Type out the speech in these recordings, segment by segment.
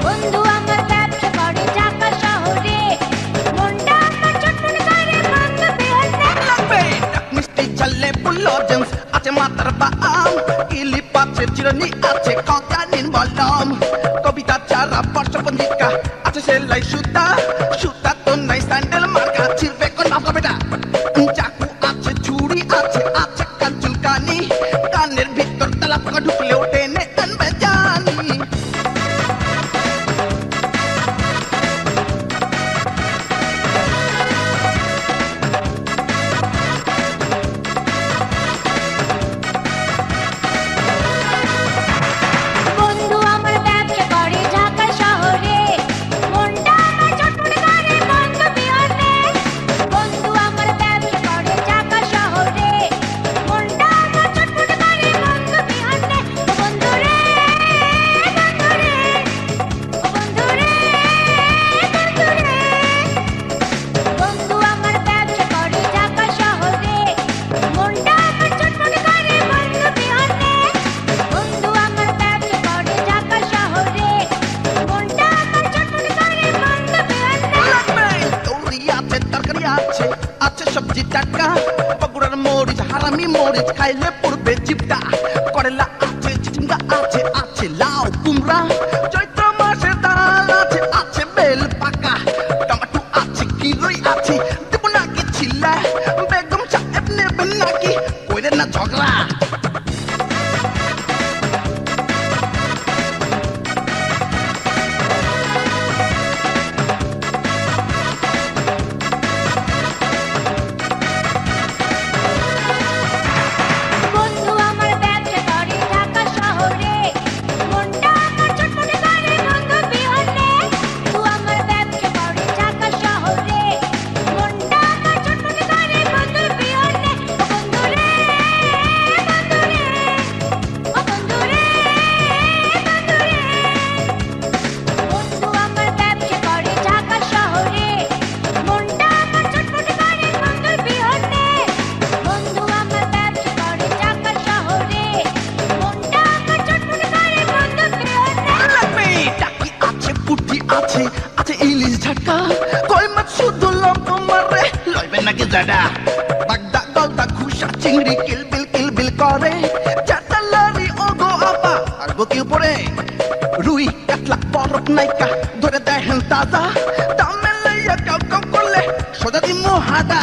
বন্ধু আমার ব্যবসা করে ঢাকা শহরে, মনটা আমার চটপট করে বন্ধু বিহনে। মিষ্টি চলে বুলো জেমস আছে মাতার বাম, ইলি পাচ্ছে চিরনি আছে ককানিন বলম, কবিতা চারা বর্ষপঞ্জিকা আছে সেলাই সুতা, সুতা তো নাই স্যান্ডেল মার্কা ছিড়বে কোন ভাবকা বেটা, চাকু আছে ছুরি আছে আছে কাঞ্চুল কানি, কানের ভিতর তালা পাকা ঢুকলেও টেনে আনবে জানি। বন্ধু আমার ব্যবসা করে ঢাকা শহরে, মনটা আমার চটপট করে বন্ধু বিহনে। বন্ধু আমার ব্যবসা করে ঢাকা শহরে, মনটা আমার চটপট করে বন্ধু বিহনে। ও বন্ধু রে, বন্ধু রে, ও বন্ধু রে, বন্ধু রে। বন্ধু আমার ব্যবসা করে ঢাকা শহরে, মনটা আমার চটপট করে বন্ধু বিহনে। বন্ধু আমার ব্যবসা করে ঢাকা শহরে, মনটা আমার চটপট করে বন্ধু বিহনে। তৌরি আছে তরকারি আছে আছে সবজি টাটকা, বগুড়ার মরিচ হারামি মরিচ খাইলে পড়বে জিপটা, করেলা আছে চিচিঙ্গা আছে আছে লাউ কুমড়া, চৈত্র মাসের ডাল আছে আছে বেল পাকা, টমেটো আছে কিরই আছে দেব নাকি ছিলা, বেগম সাহেব নেবেন নাকি কইরে না ঝগড়া। বন্ধু আমার ব্যবসা করে ঢাকা শহরে, মনটা আমার চটপট করে বন্ধু বিহনে। তুই আমার ব্যবসা করে ঢাকা শহরে, মনটা আমার চটপট করে বন্ধু বিহনে। ও বন্ধু রে, বন্ধু রে, ও বন্ধু রে, বন্ধু রে। বন্ধু আমার ব্যবসা করে ঢাকা শহরে, মনটা আমার চটপট করে বন্ধু বিহনে। বন্ধু আমার ব্যবসা করে ঢাকা শহরে, মনটা আমার চটপট করে বন্ধু বিহনে। টাকি আছে পুটি আছে আছে ইলিশ ঝাটকা, কই মাছ শুধু লম্প মারে লইবে নাকি জাডা, বাগদা গলদা খুশা চিংড়ি কিলবিল করে, চাটালারি ওগো আপা আর বকি উপরে, রুই কাতলা বরফ নাইকা ধরে দেখেন তাজা, দামে লইয়া কাউ কাউ করলে সোজা দিমু হাদা।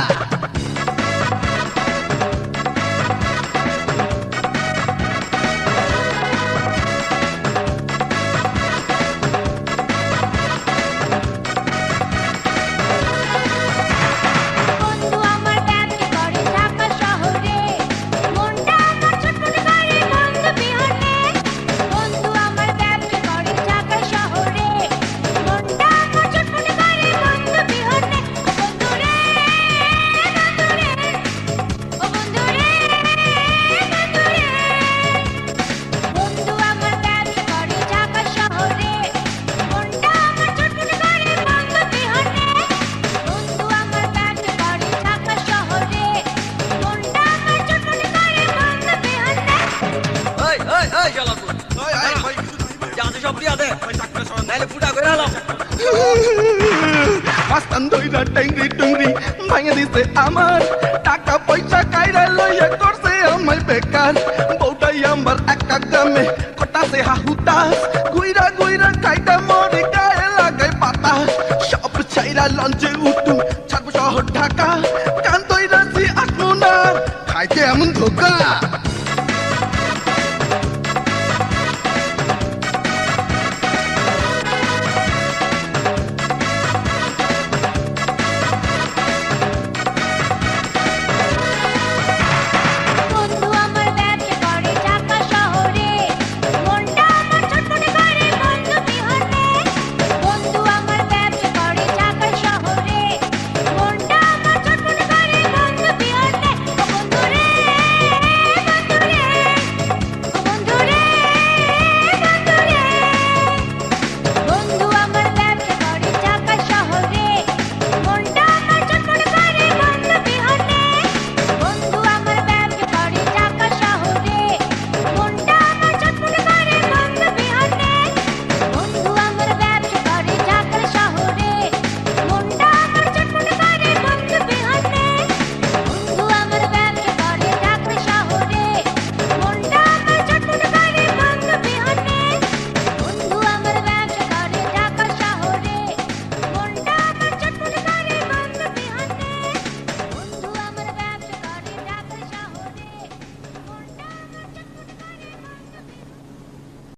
বন্ধু আমার ব্যবসা করে ঢাকা শহরে, মনটা আমার চটপট করে বন্ধু বিহনে। বন্ধু আমার ব্যবসা করে ঢাকা শহরে, মনটা আমার চটপট করে বন্ধু বিহনে। ও বন্ধু রে, বন্ধু রে, ও বন্ধু রে, বন্ধু রে। বন্ধু আমার ব্যবসা করে ঢাকা শহরে, মনটা আমার চটপট করে বন্ধু বিহনে। বন্ধু আমার ব্যবসা করে ঢাকা শহরে, মনটা আমার চটপট করে বন্ধু বিহনে। ওই ওই ওই জলাপুর জানতে সব দিয়া দে নাইলে ফুটা করে হলাম। মাস্তান ধইরা টেংরি টুংরি ভাঙে দিছে আমার, টাকা পয়সা